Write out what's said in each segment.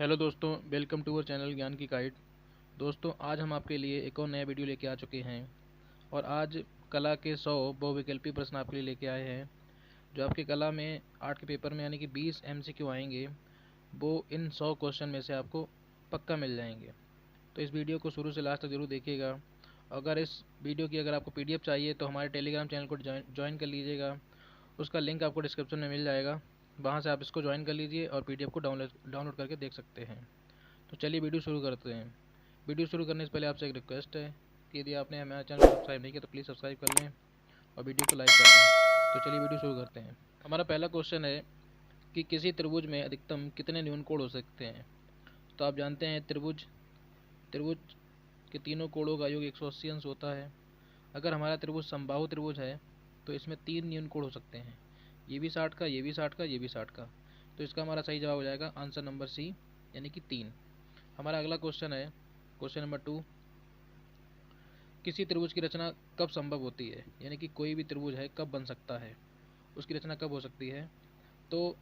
Hello दोस्तों, welcome to our channel ज्ञान की गाइड। दोस्तों, आज हम आपके लिए एक और नया वीडियो लेके आ चुके हैं और आज कला के 100 बहुविकल्पी प्रश्न आपके लिए लेके आए हैं। जो आपकी कला में आर्ट के पेपर में यानी कि 20 MCQ आएंगे, वो इन 100 क्वेश्चन में से आपको पक्का मिल जाएंगे। तो इस वीडियो को शुरू से लास्ट तक जरूर देखिएगा। अगर इस वीडियो की अगर आपको PDF चाहिए तो हमारे टेलीग्राम चैनल को ज्वाइन कर लीजिएगा। उसका लिंक आपको डिस्क्रिप्शन में मिल जाएगा, वहाँ से आप इसको ज्वाइन कर लीजिए और PDF को डाउनलोड करके देख सकते हैं। तो चलिए वीडियो शुरू करते हैं। वीडियो शुरू करने से पहले आपसे एक रिक्वेस्ट है कि यदि आपने हमारे चैनल को सब्सक्राइब नहीं किया तो प्लीज़ सब्सक्राइब कर लें और वीडियो को लाइक कर दें। तो चलिए वीडियो शुरू करते हैं। हमारा पहला क्वेश्चन है कि किसी त्रिभुज में अधिकतम कितने न्यून कोण हो सकते हैं। तो आप जानते हैं त्रिभुज त्रिभुज के तीनों कोणों का योग 180 अंश होता है। अगर हमारा त्रिभुज समबाहु त्रिभुज है तो इसमें 3 न्यून कोण हो सकते हैं, ये भी 60 का, ये भी 60 का, ये भी 60 का। तो इसका हमारा सही जवाब हो जाएगा आंसर नंबर सी, यानी कि 3। हमारा अगला क्वेश्चन है क्वेश्चन नंबर 2। किसी त्रिभुज की रचना कब संभव होती है, यानी कि कोई भी त्रिभुज है कब बन सकता है, उसकी रचना कब हो सकती है। तो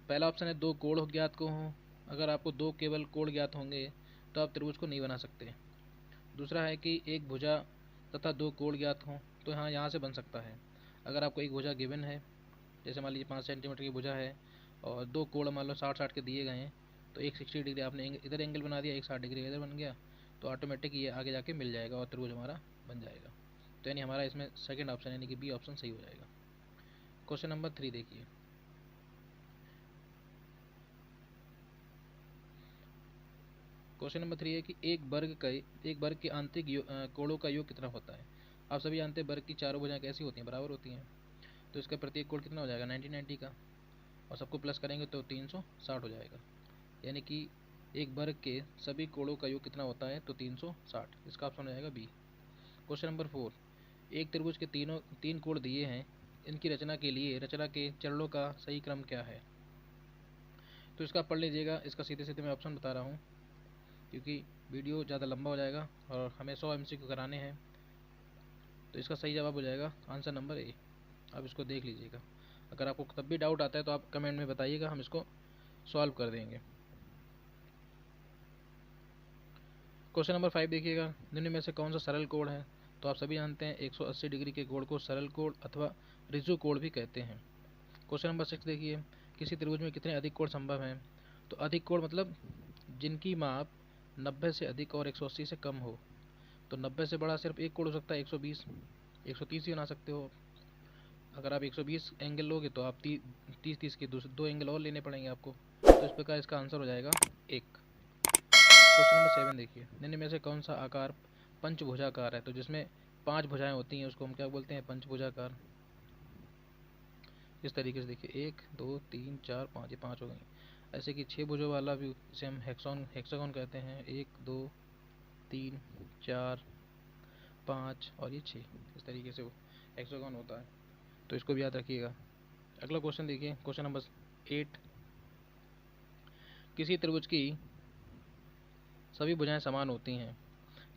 पहला ऑप्शन है 2 कोण ज्ञात को हों। अगर आपको 2 केवल कोण ज्ञात होंगे तो आप त्रिभुज को नहीं बना सकते। दूसरा है कि एक भुजा तथा 2 कोण ज्ञात हों, तो हाँ, यहाँ से बन सकता है। अगर आपको एक भुजा गिवन है, जैसे मान लीजिए 5 सेंटीमीटर की भुजा है और 2 कोण मान लो 60-60 के दिए गए हैं, तो एक 60 डिग्री आपने इधर एंगल बना दिया, एक 60 डिग्री इधर बन गया, तो ऑटोमेटिक ये आगे जाके मिल जाएगा और त्रिभुज हमारा बन जाएगा। तो यानी हमारा इसमें सेकंड ऑप्शन यानी कि बी ऑप्शन सही हो जाएगा। क्वेश्चन नंबर 3 देखिए। क्वेश्चन नंबर 3 है कि एक वर्ग के आंतरिक कोणों का योग कितना होता है। आप सभी जानते हैं वर्ग की चारों भुजाएं कैसी होती हैं, बराबर होती हैं। तो इसका प्रत्येक कोण कितना हो जाएगा, 90-90 का, और सबको प्लस करेंगे तो 360 हो जाएगा। यानी कि एक वर्ग के सभी कोणों का योग कितना होता है, तो 360। इसका ऑप्शन हो जाएगा बी। Question number 4। एक त्रिभुज के तीन कोण दिए हैं, इनकी रचना के लिए रचना के चरणों का सही क्रम क्या है। तो इसका पढ़ लीजिएगा। इसका सीधे सीधे मैं ऑप्शन बता रहा हूँ क्योंकि वीडियो ज़्यादा लंबा हो जाएगा और हमें 100 MCQ कराने हैं। तो इसका सही जवाब हो जाएगा आंसर नंबर ए। आप इसको देख लीजिएगा। अगर आपको तब भी डाउट आता है तो आप कमेंट में बताइएगा, हम इसको सॉल्व कर देंगे। क्वेश्चन नंबर 5 देखिएगा। निम्न में से कौन सा सरल कोण है। तो आप सभी जानते हैं 180 डिग्री के कोण को सरल कोण अथवा रिजु कोण भी कहते हैं। क्वेश्चन नंबर 6 देखिए। किसी त्रिभुज में कितने अधिक कोण संभव हैं। तो अधिक कोण मतलब जिनकी माप 90 से अधिक और 180 से कम हो। तो 90 से बड़ा सिर्फ एक कोण हो सकता है, 120, 130 ही बना सकते हो। अगर आप 120 एंगल लोगे तो आप 30-30 के दो एंगल और लेने पड़ेंगे आपको। तो इस प्रकार इसका आंसर हो जाएगा 1। क्वेश्चन नंबर 7 देखिए। निम्न में से कौन सा आकार पंचभुजाकार है। तो जिसमें 5 भुजाएं होती हैं उसको हम क्या बोलते हैं, पंचभुजाकार। इस तरीके से देखिए 1 2 3 4 5, ये 5 हो गई। ऐसे कि 6 भुजों वाला भी इसे हम हेक्सागोन कहते हैं। 1 2 3 4 5 और ये 6, इस तरीके से वो हेक्सागोन होता है। तो इसको भी याद रखिएगा। अगला क्वेश्चन देखिए, क्वेश्चन नंबर 8। किसी त्रिभुज की सभी भुजाएं समान होती हैं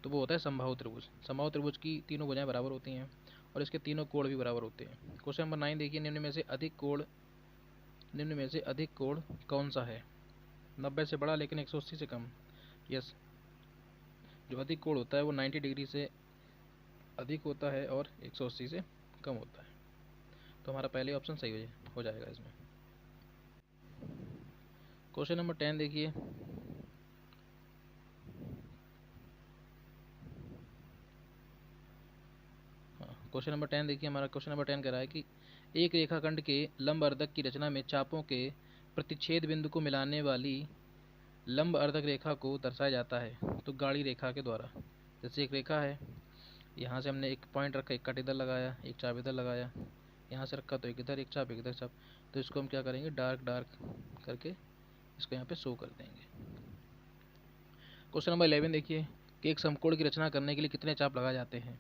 तो वो होता है समबाहु त्रिभुज। समबाहु त्रिभुज की तीनों भुजाएं बराबर होती हैं और इसके तीनों कोण भी बराबर होते हैं। क्वेश्चन नंबर 9 देखिए। निम्न में से अधिक कोण कौन सा है। 90 से बड़ा लेकिन 180 से कम। यस, जो अधिक कोण होता है वो 90 डिग्री से अधिक होता है और 180 से कम होता है। तो हमारा पहले ऑप्शन सही हो जाएगा इसमें। क्वेश्चन नंबर 10 देखिए। क्वेश्चन नंबर 10 देखिए। हमारा क्वेश्चन नंबर 10 कह रहा है कि एक रेखाखंड के लंब अर्धक की रचना में चापों के प्रतिच्छेद बिंदु को मिलाने वाली लंब अर्धक रेखा को दर्शाया जाता है तो गाढ़ी रेखा के द्वारा। जैसे एक रेखा है, यहाँ से हमने एक पॉइंट रखा, एक कट इधर लगाया, एक चाप इधर लगाया, यहाँ से रखा तो एक इधर एक चाप, एक इधर चाप। तो इसको हम क्या करेंगे, डार्क डार्क करके इसको यहाँ पे शो कर देंगे। क्वेश्चन नंबर 11 देखिए कि एक समकोण की रचना करने के लिए कितने चाप लगाए जाते हैं।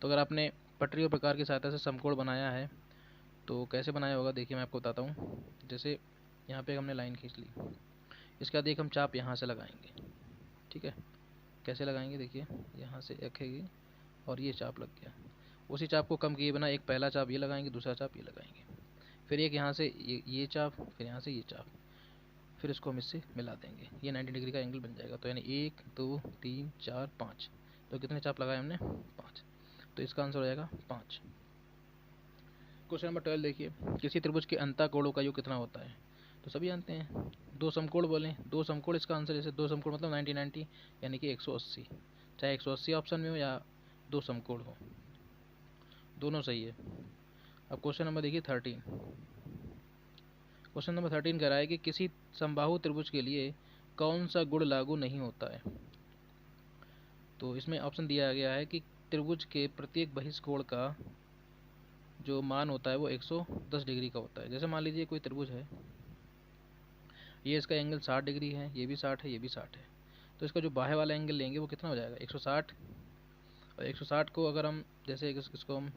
तो अगर आपने पटरी और प्रकार की सहायता से समकोण बनाया है तो कैसे बनाया होगा, देखिए मैं आपको बताता हूँ। जैसे यहाँ पे हमने लाइन खींच ली, इसके बाद एक हम चाप यहाँ से लगाएंगे। ठीक है, कैसे लगाएंगे, देखिए यहाँ से रखेगी और ये चाप लग गया। उसी चाप को कम किए बिना एक पहला चाप ये लगाएंगे, दूसरा चाप ये लगाएंगे, फिर एक यहाँ से ये चाप, फिर यहाँ से ये चाप, फिर इसको हम इससे मिला देंगे, ये 90 डिग्री का एंगल बन जाएगा। तो यानी 1 2 3 4 5, तो कितने चाप लगाए हमने? 5। तो इसका आंसर हो जाएगा 5। क्वेश्चन नंबर 12 देखिए, किसी त्रिभुज के अंतःकोणों का योग कितना होता है? तो सभी जानते हैं, दो समकोण बोलें, दो समकोण इसका आंसर, जैसे दो समकोण मतलब 90 यानी कि 180, चाहे 180 ऑप्शन में हो या दो समकोण हो, दोनों सही है। अब क्वेश्चन नंबर देखिए 13। क्वेश्चन नंबर 13 कह रहा है कि किसी समबाहु त्रिभुज के लिए कौन सा गुण लागू नहीं होता है? तो इसमें ऑप्शन दिया गया है कि त्रिभुज के प्रत्येक बहिष्कोण का जो मान होता है वो 110 डिग्री का होता है। जैसे मान लीजिए कोई त्रिभुज है, ये इसका एंगल 60 डिग्री है, ये भी 60 है, ये भी 60 है, तो इसका जो बाह्य वाला एंगल लेंगे वो कितना हो जाएगा? 160। और 160 को अगर हम जैसे इसको हम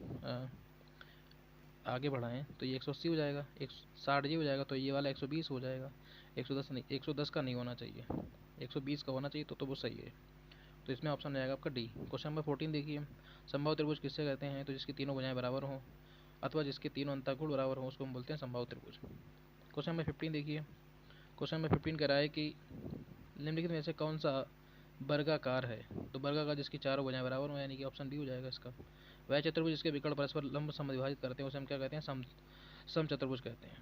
आगे बढ़ाएं तो ये 180 हो जाएगा, 160 ये हो जाएगा, तो ये वाला 120 हो जाएगा। 110 नहीं, 110 का नहीं होना चाहिए, 120 का होना चाहिए, तो वो सही है। तो इसमें ऑप्शन आएगा आपका डी। क्वेश्चन नंबर 14 देखिए, समबाहु त्रिभुज किससे कहते हैं? तो जिसकी तीनों भुजाएं बराबर हों अथवा जिसके तीनों अंतःकोण बराबर हों उसको हम बोलते हैं समबाहु त्रिभुज। क्वेश्चन नंबर 15 देखिए, क्वेश्चन नंबर 15 कह रहा है कि निम्नलिखित में से कौन सा वर्गाकार है? तो वर्गाकार जिसकी चारों भुजाएं बराबर हो, यानी कि ऑप्शन बी हो जाएगा इसका। वह चतुर्भुज जिसके विकर्ण परस्पर लंब समविभाजित करते हैं उसे हम क्या कहते हैं? समचतुर्भुज कहते हैं।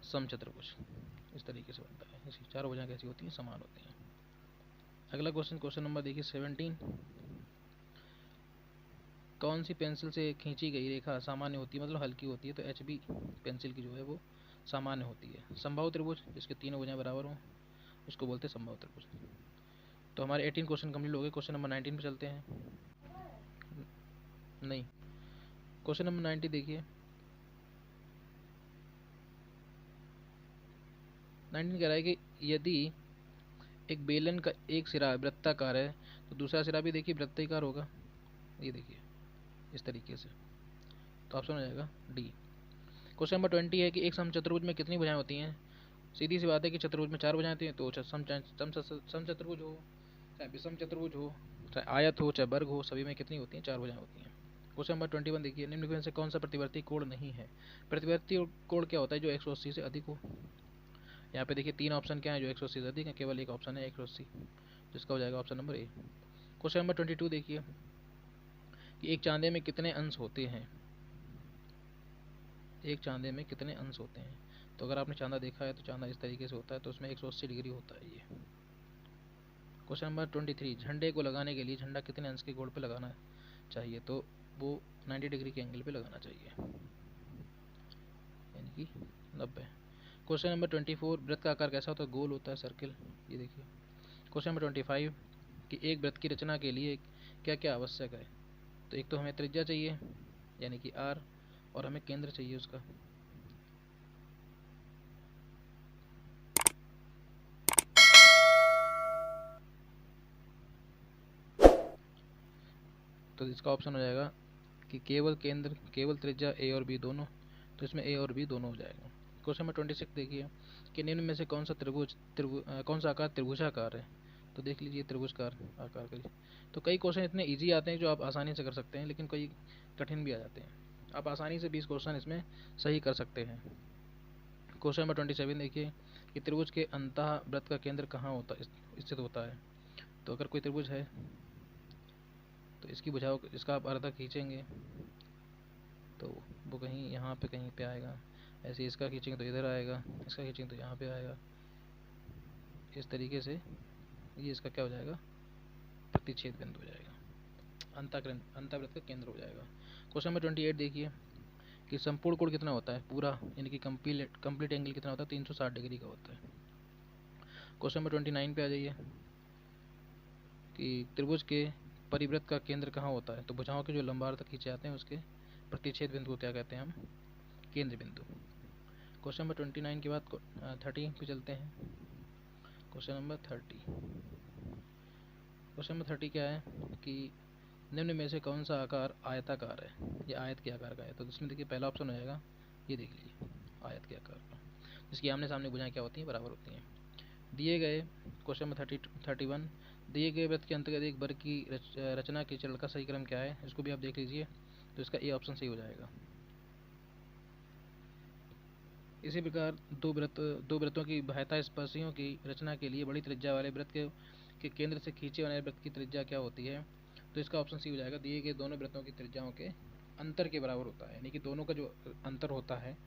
समचतुर्भुज इस तरीके से बनता है, इसकी चारों भुजाएं कैसी होती हैं? समान होती हैं। अगला क्वेश्चन, क्वेश्चन नंबर देखिए 17। कौन सी पेंसिल से खींची गई रेखा सामान्य होती है, मतलब हल्की होती है? तो HB पेंसिल की जो है वो सामान्य होती है। समबाहु त्रिभुज जिसके तीनों भुजाएं बराबर हों उसको बोलते हैं समबाहु त्रिभुज। तो हमारे 18 क्वेश्चन कंप्लीट हो गए। क्वेश्चन नंबर 19 पे चलते हैं। नहीं, क्वेश्चन नंबर 90 देखिए, 19 कह रहा है कि यदि एक बेलन का एक सिरा वृत्ताकार है तो दूसरा सिरा भी देखिए वृत्ताकार होगा, ये देखिए इस तरीके से। तो ऑप्शन हो जाएगा डी। क्वेश्चन नंबर 20 है कि एक समचतुर्भुज में कितनी भुजाएं होती हैं? सीधी सी बात है कि चतुर्भुज में 4 भुजाएं होती हैं, तो समचतुर्भुज हो चाहे विषम चतुर्भुज हो चाहे आयत हो चाहे वर्ग हो, सभी में कितनी होती हैं? 4 भुजाएं होती हैं। क्वेश्चन नंबर 21 देखिए, निम्नलिखित में से कौन सा प्रतिवर्ती कोण नहीं है? प्रतिवर्ती कोण क्या होता है? जो 180 से अधिक हो। यहाँ पे देखिए 3 ऑप्शन क्या है जो 180 से अधिक है, केवल एक ऑप्शन है 180, जिसका हो जाएगा option number A. Question number 22 देखिए कि एक चांदे में कितने अंश होते हैं? एक चांदे में कितने अंश होते हैं? तो अगर आपने चांदा देखा है तो चांदा इस तरीके से होता है, तो उसमें 180 डिग्री होता है ये। क्वेश्चन नंबर 23, झंडे को लगाने के लिए झंडा कितने अंश के कोण पे लगाना चाहिए? तो वो 90 डिग्री के एंगल पे लगाना चाहिए, यानी कि 90। क्वेश्चन नंबर 24, वृत्त का आकार कैसा होता है? गोल होता है, सर्किल, ये देखिए। क्वेश्चन नंबर 25 कि एक वृत्त की रचना के लिए क्या क्या आवश्यक है? तो एक तो हमें त्रिज्या चाहिए यानी कि r, और हमें केंद्र चाहिए उसका। तो इसका ऑप्शन हो जाएगा कि केवल केंद्र, केवल त्रिज्या a और b दोनों, तो इसमें a और b दोनों हो जाएगा। क्वेश्चन नंबर 26 देखिए कि निम्न में से कौन सा कौन सा आकार त्रिभुजाकार है? तो देख लीजिए त्रिभुजाकार आकार का। तो कई क्वेश्चन इतने इजी आते हैं जो आप आसानी से कर सकते हैं, लेकिन कई कठिन भी आ जाते हैं। आप आसानी से 20 क्वेश्चन इसमें सही कर सकते हैं। क्वेश्चन नंबर 27 देखिए कि त्रिभुज के अंतः वृत्त का केंद्र कहाँ होता स्थित होता है? तो अगर कोई त्रिभुज है तो इसकी भुजाओं, इसका आप अर्धा खींचेंगे तो वो कहीं यहाँ पे कहीं पे आएगा, ऐसे इसका खींचेंगे तो इधर आएगा, इसका खींचेंगे तो यहाँ पे आएगा, इस तरीके से ये इसका क्या हो जाएगा? प्रतिच्छेद बिंदु हो जाएगा, अंतःवृत्त का केंद्र हो जाएगा। क्वेश्चन नंबर 28 देखिए कि संपूर्ण कोण कितना होता है? पूरा यानी कि कंप्लीट एंगल कितना होता है? 360 डिग्री का होता है। क्वेश्चन नंबर 29 पे आ जाइए कि त्रिभुज के परिवृत्त का केंद्र कहाँ होता है? तो भुजाओं के जो लंबार तक खींचे जाते हैं उसके प्रतिच्छेद बिंदु को क्या कहते हैं हम? केंद्र बिंदु। क्वेश्चन नंबर 29 के बाद 30 पे चलते हैं। क्वेश्चन नंबर 30, क्वेश्चन नंबर 30 क्या है कि निम्न में से कौन सा आकार आयताकार है? ये आयत के आकार का है। तो इसमें देखिए पहला ऑप्शन हो जाएगा, ये देख लीजिए आयत के आकार का, जिसकी आमने सामने भुजाएं क्या होती हैं? बराबर होती हैं। दिए गए क्वेश्चन नंबर 31, दिए गए वृत्त के अंतर्गत एक वर्ग की रचना के चरण का सही क्रम क्या है? इसको भी आप देख लीजिए, तो इसका ए ऑप्शन सही हो जाएगा। इसी प्रकार दो वृत्तों की बाह्यता स्पर्शियों की रचना के लिए बड़ी त्रिज्या वाले वृत्त के केंद्र से खींचे वाले वृत्त की त्रिज्या क्या होती है? तो इसका ऑप्शन सी हो जाएगा, दिए गए दोनों वृत्तों की त्रिज्याओं के अंतर के बराबर होता है, यानी कि दोनों का जो अंतर होता है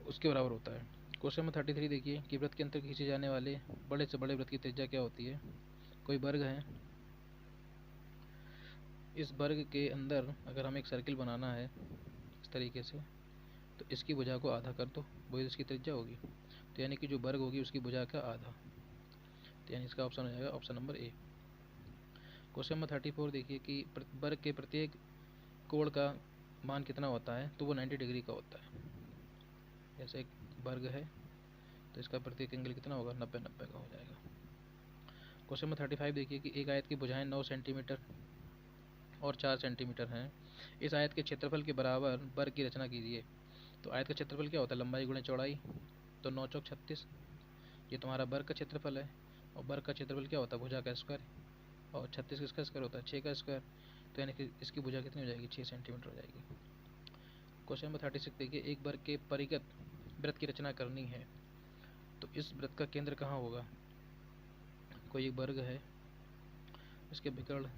उसके बराबर होता है। क्वेश्चन नंबर 33 देखिए कि वृत्त के अंतर खींचे जाने वाले बड़े से बड़े वृत्त की त्रिज्या क्या होती है? कोई वर्ग है, इस वर्ग के अंदर अगर हमें एक सर्किल बनाना है इस तरीके से, तो इसकी भुजा को आधा कर दो, वही इसकी त्रिज्या होगी। तो यानी कि जो वर्ग होगी उसकी भुजा का आधा, तो यानी इसका ऑप्शन हो जाएगा option number A. Question number 34 देखिए कि वर्ग के प्रत्येक कोण का मान कितना होता है? तो वो 90 डिग्री का होता है। जैसे एक वर्ग है तो इसका प्रत्येक एंगल कितना होगा? 90-90 का हो जाएगा। क्वेश्चन नंबर 35 देखिए कि एक आयत की भुजाएं 9 सेंटीमीटर और 4 सेंटीमीटर हैं। इस आयत के क्षेत्रफल के बराबर वर्ग की रचना कीजिए। तो आयत का क्षेत्रफल क्या होता है? लंबाई गुणे चौड़ाई, तो 9 चौक 36, ये तुम्हारा वर्ग का क्षेत्रफल है। और वर्ग का क्षेत्रफल क्या होता है? भुजा का स्क्वायर, और 36 किसका स्क्वायर होता है? 6 का स्क्वायर, तो यानी कि इसकी भुजा कितनी हो जाएगी? 6 सेंटीमीटर हो जाएगी। क्वेश्चन नंबर 36 देखिए एक वर्ग के परिगत वृत्त की रचना करनी है, तो इस वृत्त का केंद्र कहाँ होगा? कोई एक वर्ग है, इसके विकर्ण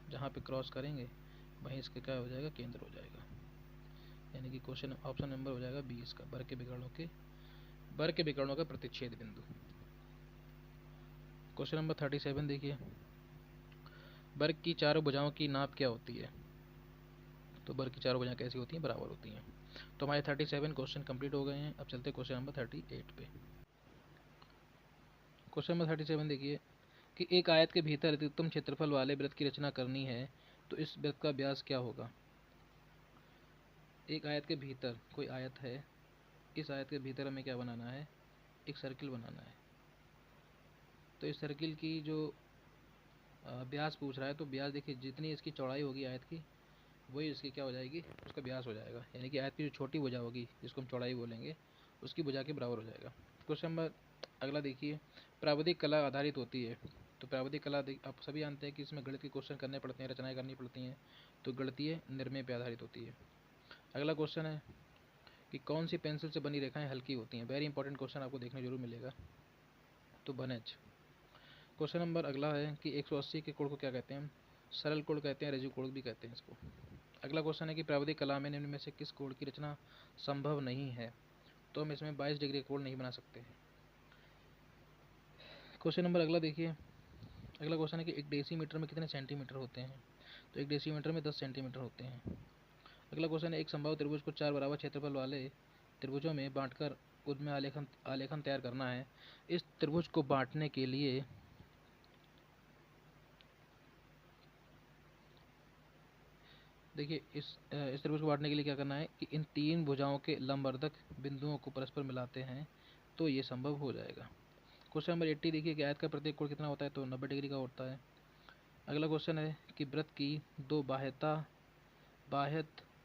जहाँ पे क्रॉस करेंगे वहीं इसका क्या हो जाएगा? केंद्र हो जाएगा, यानी कि क्वेश्चन ऑप्शन नंबर हो जाएगा बी इसका, वर्ग के विकर्णों का प्रतिच्छेद बिंदु। क्वेश्चन नंबर 37 देखिए वर्ग की चारों भुजाओं की नाप क्या होती है? तो वर्ग की चारों भुजाएं कैसी होती हैं? बराबर होती हैं। तो हमारे 37 क्वेश्चन कंप्लीट हो गए हैं। अब चलते हैं क्वेश्चन नंबर 38 पे। क्वेश्चन नंबर 37 देखिए कि एक आयत के भीतर अधिकतम क्षेत्रफल वाले वृत्त की रचना करनी है, तो इस वृत्त का व्यास क्या होगा? एक आयत के भीतर कोई आयत है, इस आयत के भीतर हमें क्या बनाना है? एक सर्किल बनाना है। तो इस सर्किल की जो व्यास पूछ रहा है, तो व्यास देखिए जितनी इसकी चौड़ाई होगी आयत की, वही इसकी क्या हो जाएगी? उसका व्यास हो जाएगा, यानी कि आयत की जो छोटी भुजा होगी जिसको हम चौड़ाई बोलेंगे उसकी भुजा के बराबर हो जाएगा। क्वेश्चन नंबर अगला देखिए प्राविधिक कला आधारित होती है। तो प्राविधिक कला आप सभी जानते हैं कि इसमें गणित के क्वेश्चन करने पड़ते हैं, रचनाएं करनी पड़ती हैं, तो गणितीय निर्णय पर आधारित होती है। अगला क्वेश्चन है कि कौन सी पेंसिल से बनी रेखाएं हल्की होती हैं? वेरी इंपॉर्टेंट क्वेश्चन आपको देखने जरूर मिलेगा, तो बनएच। क्वेश्चन नंबर अगला है कि 180 के कोण को क्या कहते हैं? सरल कोण कहते हैं, रेजिव कोण भी कहते हैं इसको। अगला क्वेश्चन है कि प्राविधिक कला में निम्न में से किस कोण की रचना संभव नहीं है? तो हम इसमें 22 डिग्री का कोण नहीं बना सकते हैं। क्वेश्चन नंबर अगला देखिए, अगला क्वेश्चन है कि एक डेसीमीटर में कितने सेंटीमीटर होते हैं? तो एक डेसीमीटर में 10 सेंटीमीटर होते हैं। अगला क्वेश्चन है एक समबाहु त्रिभुज को 4 बराबर क्षेत्रफल वाले त्रिभुजों में बांटकर उनमें आलेखन तैयार करना है। इस त्रिभुज को बांटने के लिए देखिए इस त्रिभुज को बांटने के लिए क्या करना है कि इन तीन भुजाओं के लंबवर्धक बिंदुओं को परस्पर मिलाते हैं, तो ये संभव हो जाएगा। क्वेश्चन नंबर 80 देखिए कि आयत का प्रत्येक कोण कितना होता है? तो 90 डिग्री का होता है। अगला क्वेश्चन है कि वृत्त की दो बाह्यत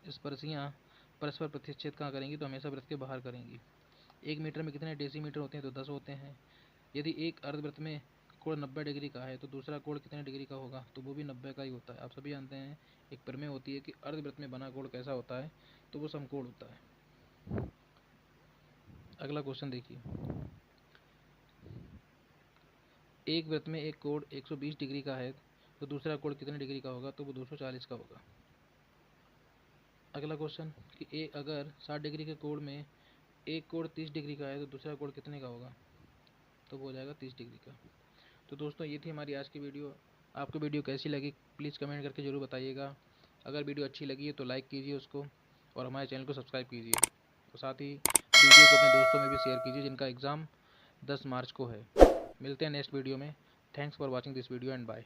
स्पर्शियाँ परस्पर प्रतिच्छेद कहाँ करेंगी? तो हमेशा वृत्त के बाहर करेंगी। 1 मीटर में कितने डेसीमीटर होते हैं? तो 10 होते हैं। यदि एक अर्धवृत्त में कोण 90 डिग्री का है तो दूसरा कोण कितने डिग्री का होगा? तो वो भी 90 का ही होता है। आप सभी जानते हैं एक प्रमेय होती है कि अर्धवृत्त में बना कोण कैसा होता है? तो वो समकोण होता है। अगला क्वेश्चन देखिए एक वृत्त में एक कोण 120 डिग्री का है तो दूसरा कोण कितने डिग्री का होगा? तो वो 240 का होगा। अगला क्वेश्चन कि अगर 60 डिग्री के कोण में एक कोण 30 डिग्री का है तो दूसरा कोण कितने का होगा? तो वो हो जाएगा 30 डिग्री का। तो दोस्तों ये थी हमारी आज की वीडियो। आपको वीडियो कैसी लगी प्लीज़ कमेंट करके ज़रूर बताइएगा। अगर वीडियो अच्छी लगी है तो लाइक कीजिए उसको, और हमारे चैनल को सब्सक्राइब कीजिए, और साथ ही वीडियो को अपने दोस्तों में भी शेयर कीजिए जिनका एग्ज़ाम 10 मार्च को है। मिलते हैं नेक्स्ट वीडियो में। Thanks for watching this video and bye.